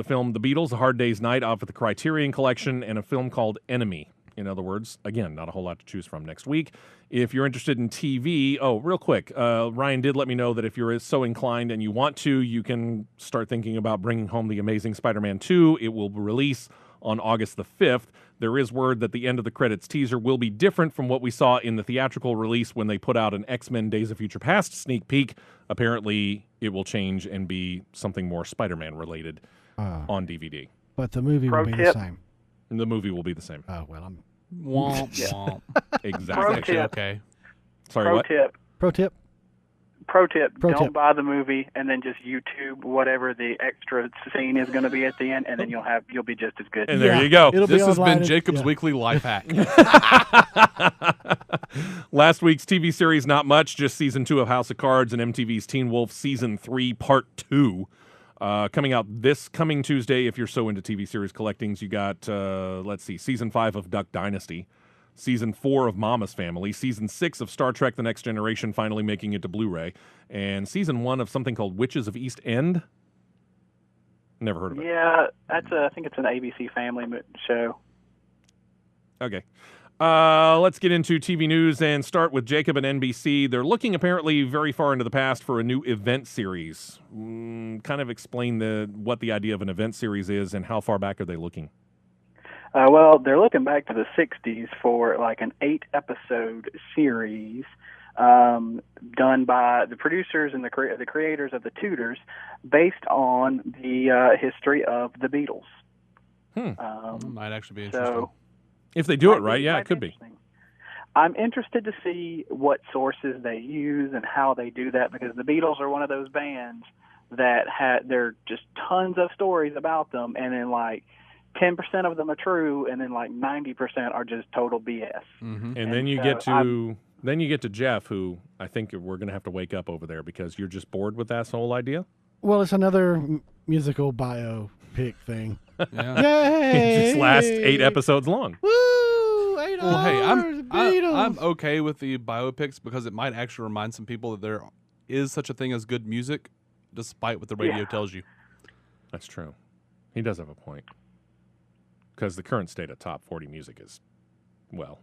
film The Beatles, A Hard Day's Night off of the Criterion Collection, and a film called Enemy. In other words, again, not a whole lot to choose from next week. If you're interested in TV, real quick, Ryan did let me know that if you're so inclined and you want to, you can start thinking about bringing home The Amazing Spider-Man 2. It will release on August the 5th. There is word that the end of the credits teaser will be different from what we saw in the theatrical release when they put out an X-Men Days of Future Past sneak peek. Apparently, it will change and be something more Spider-Man related on DVD. But the movie will be the same. The movie will be the same. Oh, well, I'm... Womp, womp. Exactly. Pro tip. Okay. Sorry, Pro what? tip. Pro tip. Pro tip, Pro don't tip. buy the movie and then just YouTube whatever the extra scene is going to be at the end, and then you'll be just as good. And there you go. This has been Jacob's Weekly Life Hack. Last week's TV series, not much, just season 2 of House of Cards and MTV's Teen Wolf season 3 part 2. Coming out this coming Tuesday. If you're so into TV series collectings, you got, let's see, season 5 of Duck Dynasty, season 4 of Mama's Family, season 6 of Star Trek The Next Generation finally making it to Blu-ray, and season 1 of something called Witches of East End. Never heard of it. Yeah, I think it's an ABC Family show. Okay. Let's get into TV news and start with Jacob and NBC. They're looking apparently very far into the past for a new event series. Kind of explain what the idea of an event series is and how far back are they looking? Well, they're looking back to the 60s for like an 8-episode series done by the producers and the creators of The Tudors based on the history of the Beatles. Might actually be interesting. So, if they do it right, yeah, it could be. I'm interested to see what sources they use and how they do that, because the Beatles are one of those bands that there are just tons of stories about them, and then like 10% of them are true, and then like 90% are just total BS. Mm-hmm. And then you get to Jeff, who I think we're going to have to wake up over there because you're just bored with that whole idea. Well, it's another musical biopic thing. Yeah. Yay! It just lasts 8 episodes long. Woo! 8 Well, hey, hours, Beatles. I'm okay with the biopics because it might actually remind some people that there is such a thing as good music, despite what the radio tells you. That's true. He does have a point. Because the current state of top 40 music is, well,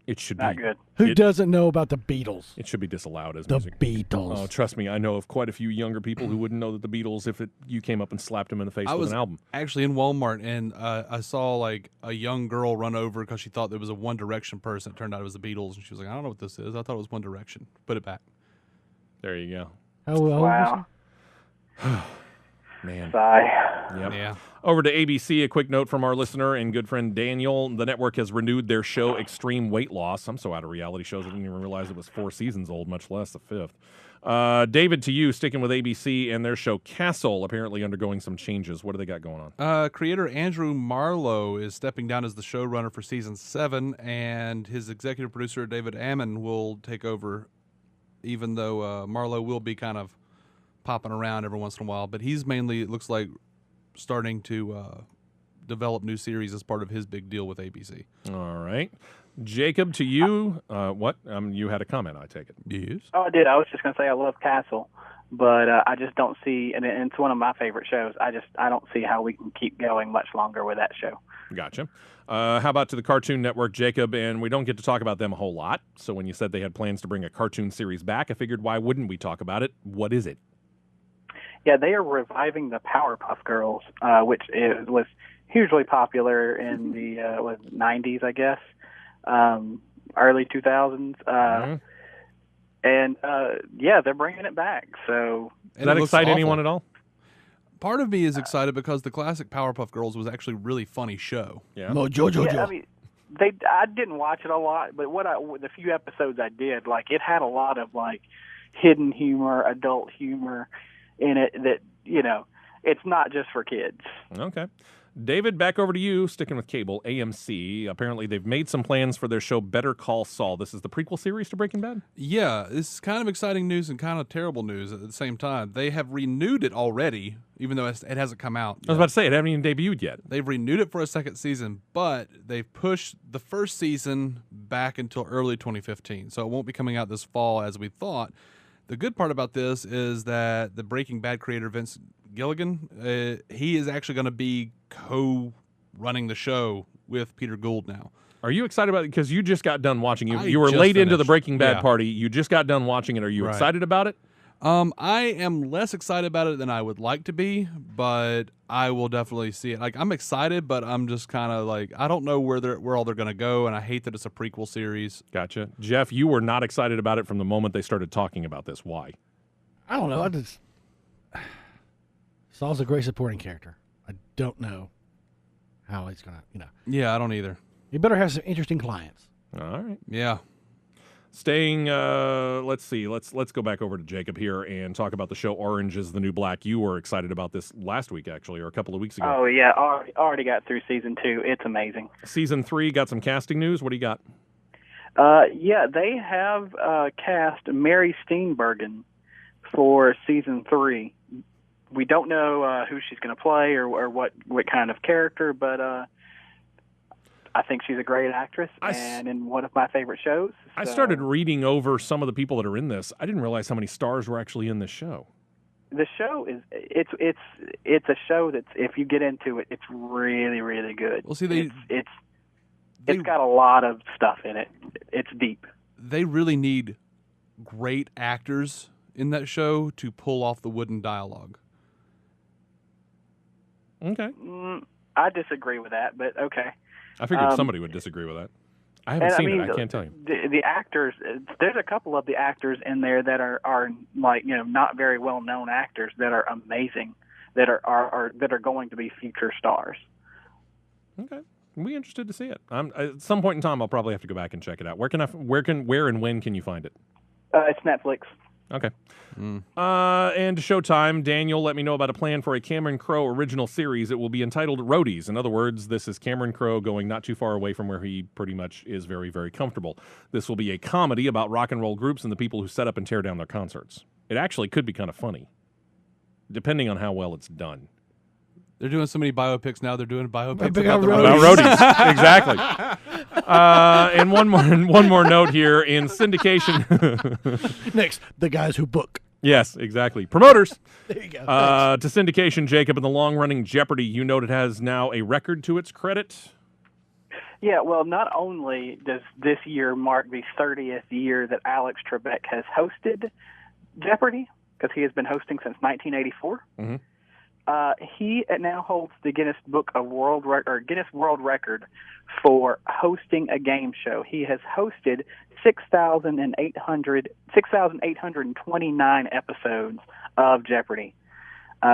it should Not be good. Who doesn't know about the Beatles? It should be disallowed as The music. Beatles. Oh, trust me, I know of quite a few younger people who wouldn't know that the Beatles if you came up and slapped them in the face with an album. Actually in Walmart, and I saw like a young girl run over because she thought there was a One Direction person. It turned out it was the Beatles, and she was like, "I don't know what this is. I thought it was One Direction. Put it back." There you go. Wow. Man. Sigh. Yep. Yeah. Over to ABC, a quick note from our listener and good friend Daniel. The network has renewed their show Extreme Weight Loss. I'm so out of reality shows I didn't even realize it was 4 seasons old, much less the 5th. David, to you, sticking with ABC and their show Castle, apparently undergoing some changes. What do they got going on? Creator Andrew Marlowe is stepping down as the showrunner for season 7, and his executive producer David Ammon will take over, even though Marlowe will be kind of popping around every once in a while. But he's mainly, it looks like, starting to develop new series as part of his big deal with ABC. All right. Jacob, to you, what? You had a comment, I take it. Yes. Oh, I did. I was just going to say I love Castle, but I just don't see, and it's one of my favorite shows. I don't see how we can keep going much longer with that show. Gotcha. How about to the Cartoon Network, Jacob? And we don't get to talk about them a whole lot. So when you said they had plans to bring a cartoon series back, I figured why wouldn't we talk about it? What is it? Yeah, they are reviving the Powerpuff Girls, which was hugely popular in the 90s, I guess, early 2000s. And, yeah, they're bringing it back. So does that excite anyone at all? Part of me is excited because the classic Powerpuff Girls was actually a really funny show. Yeah. Yeah, I mean, I didn't watch it a lot, but the few episodes I did, like, it had a lot of, like, hidden humor, adult humor in it that, it's not just for kids. Okay. David, back over to you, sticking with cable, AMC. Apparently they've made some plans for their show Better Call Saul. This is the prequel series to Breaking Bad? Yeah, this is kind of exciting news and kind of terrible news at the same time. They have renewed it already, even though it hasn't come out yet. I was about to say, it hasn't even debuted yet. They've renewed it for a second season, but they've pushed the first season back until early 2015, so it won't be coming out this fall as we thought. The good part about this is that the Breaking Bad creator, Vince Gilligan, he is actually going to be co-running the show with Peter Gould now. Are you excited about it? Because you just got done watching it. You were late into the Breaking Bad party. You just got done watching it. Are you excited about it? I am less excited about it than I would like to be, but I will definitely see it. Like, I'm excited, but I'm just kind of like, I don't know where all they're going to go, and I hate that it's a prequel series. Gotcha. Jeff, you were not excited about it from the moment they started talking about this. Why? I don't know. Saul's a great supporting character. I don't know how he's gonna, Yeah, I don't either. He better have some interesting clients. All right. Yeah. Staying, let's see. Let's go back over to Jacob here and talk about the show Orange is the New Black. You were excited about this last week, actually, or a couple of weeks ago. Oh, yeah. Already got through season 2. It's amazing. Season 3, got some casting news. What do you got? Yeah, they have cast Mary Steenburgen for season 3. We don't know who she's going to play or what kind of character, but I think she's a great actress and in one of my favorite shows. So. I started reading over some of the people that are in this. I didn't realize how many stars were actually in this show. The show is it's a show that's, if you get into it, it's really, really good. Well, see, it's got a lot of stuff in it. It's deep. They really need great actors in that show to pull off the wooden dialogue. Okay. I disagree with that, but okay. I figured somebody would disagree with that. I haven't seen it. I can't tell you. The actors, there's a couple of the actors in there that are like, not very well known actors that are amazing, that are going to be future stars. Okay. I'll be interested to see it. At some point in time, I'll probably have to go back and check it out. Where and when can you find it? It's Netflix. Okay. And Showtime, Daniel let me know about a plan for a Cameron Crowe original series. It will be entitled Roadies. In other words, this is Cameron Crowe going not too far away from where he pretty much is very, very comfortable. This will be a comedy about rock and roll groups and the people who set up and tear down their concerts. It actually could be kind of funny, depending on how well it's done. They're doing so many biopics now. They're doing biopics about roadies. Exactly. And one more note here in syndication. Next, the guys who book. Yes, exactly. Promoters. There you go. To syndication, Jacob, in the long-running Jeopardy, you note it has now a record to its credit. Yeah, well, not only does this year mark the 30th year that Alex Trebek has hosted Jeopardy, because he has been hosting since 1984. Mm-hmm. He now holds the Guinness World Record for hosting a game show. He has hosted 6,829 episodes of Jeopardy,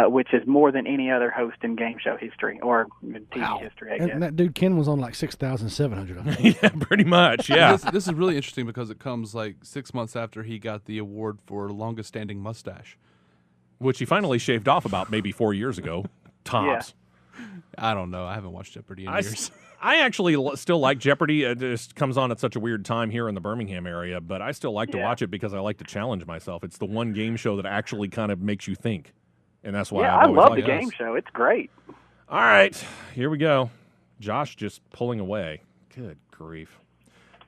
which is more than any other host in game show history or TV history, I guess. And that dude Ken was on like 6,700 of them. Yeah, pretty much, yeah. This is really interesting because it comes like 6 months after he got the award for longest standing mustache. Which he finally shaved off about maybe 4 years ago, tops. Yeah. I don't know. I haven't watched Jeopardy in years. I actually still like Jeopardy. It just comes on at such a weird time here in the Birmingham area, but I still like to watch it because I like to challenge myself. It's the one game show that actually kind of makes you think, and that's why I love the game show. It's great. All right, here we go. Josh just pulling away. Good grief.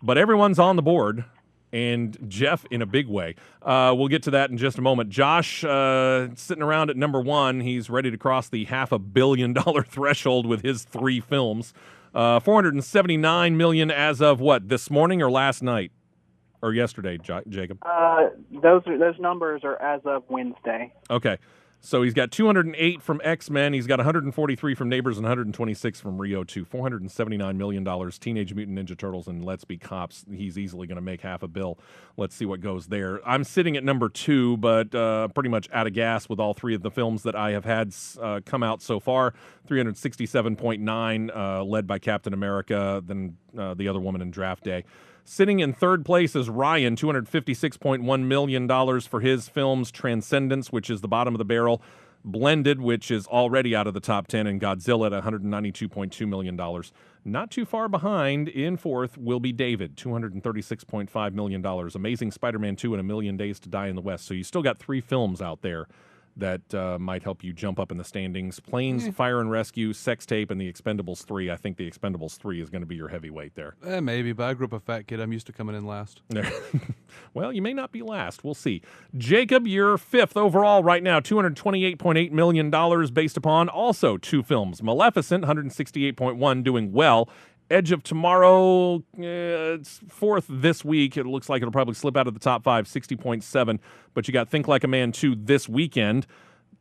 But everyone's on the board. And Jeff in a big way. We'll get to that in just a moment. Josh, sitting around at number 1. He's ready to cross the $500 million threshold with his 3 films. $479 million as of what, this morning or last night? Or yesterday, Jacob? Those numbers are as of Wednesday. Okay. So he's got 208 from X-Men, he's got 143 from Neighbors, and 126 from Rio 2. $479 million, Teenage Mutant Ninja Turtles, and Let's Be Cops. He's easily going to make $500 million. Let's see what goes there. I'm sitting at number 2, but pretty much out of gas with all 3 of the films that I have had come out so far. 367.9, led by Captain America, then The Other Woman in Draft Day. Sitting in third place is Ryan, $256.1 million for his films Transcendence, which is the bottom of the barrel, Blended, which is already out of the top 10, and Godzilla at $192.2 million. Not too far behind, in fourth, will be David, $236.5 million. Amazing Spider-Man 2 and A Million Days to Die in the West. So you still got 3 films out there that might help you jump up in the standings. Planes, Fire and Rescue, Sex Tape, and The Expendables 3. I think The Expendables 3 is going to be your heavyweight there. Maybe, but I grew up a fat kid. I'm used to coming in last. Well, you may not be last. We'll see. Jacob, you're 5th overall right now, $228.8 million based upon also 2 films. Maleficent, $168.1, doing well. Edge of Tomorrow, it's 4th this week. It looks like it'll probably slip out of the top 5, 60.7. But you got Think Like a Man 2 this weekend.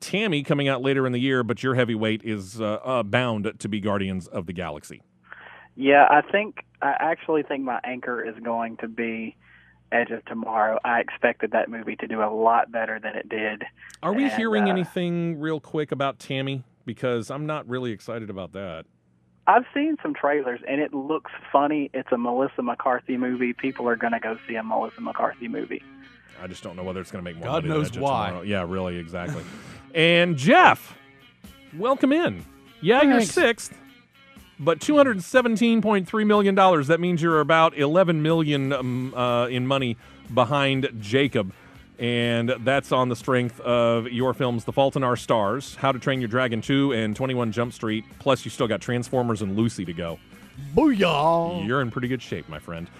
Tammy coming out later in the year, but your heavyweight is bound to be Guardians of the Galaxy. Yeah, I actually think my anchor is going to be Edge of Tomorrow. I expected that movie to do a lot better than it did. Are we hearing anything real quick about Tammy? Because I'm not really excited about that. I've seen some trailers, and it looks funny. It's a Melissa McCarthy movie. People are going to go see a Melissa McCarthy movie. I just don't know whether it's going to make more God money knows than why. tomorrow. Yeah, really, exactly. And Jeff, welcome in. Yeah, Thanks. you're sixth, but $217.3 million. That means you're about $11 million in money behind Jacob. And that's on the strength of your films The Fault in Our Stars, How to Train Your Dragon 2, and 21 Jump Street. Plus, you still got Transformers and Lucy to go. Booyah! You're in pretty good shape, my friend.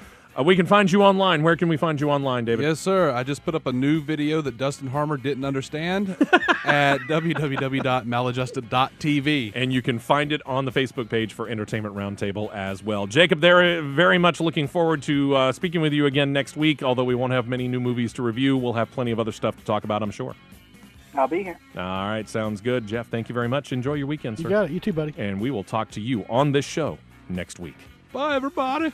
We can find you online. Where can we find you online, David? Yes, sir. I just put up a new video that Dustin Harmer didn't understand at www.maladjusted.tv. And you can find it on the Facebook page for Entertainment Roundtable as well. Jacob, they're very much looking forward to speaking with you again next week. Although we won't have many new movies to review, we'll have plenty of other stuff to talk about, I'm sure. I'll be here. All right, sounds good. Jeff, thank you very much. Enjoy your weekend, sir. You got it. You too, buddy. And we will talk to you on this show next week. Bye, everybody.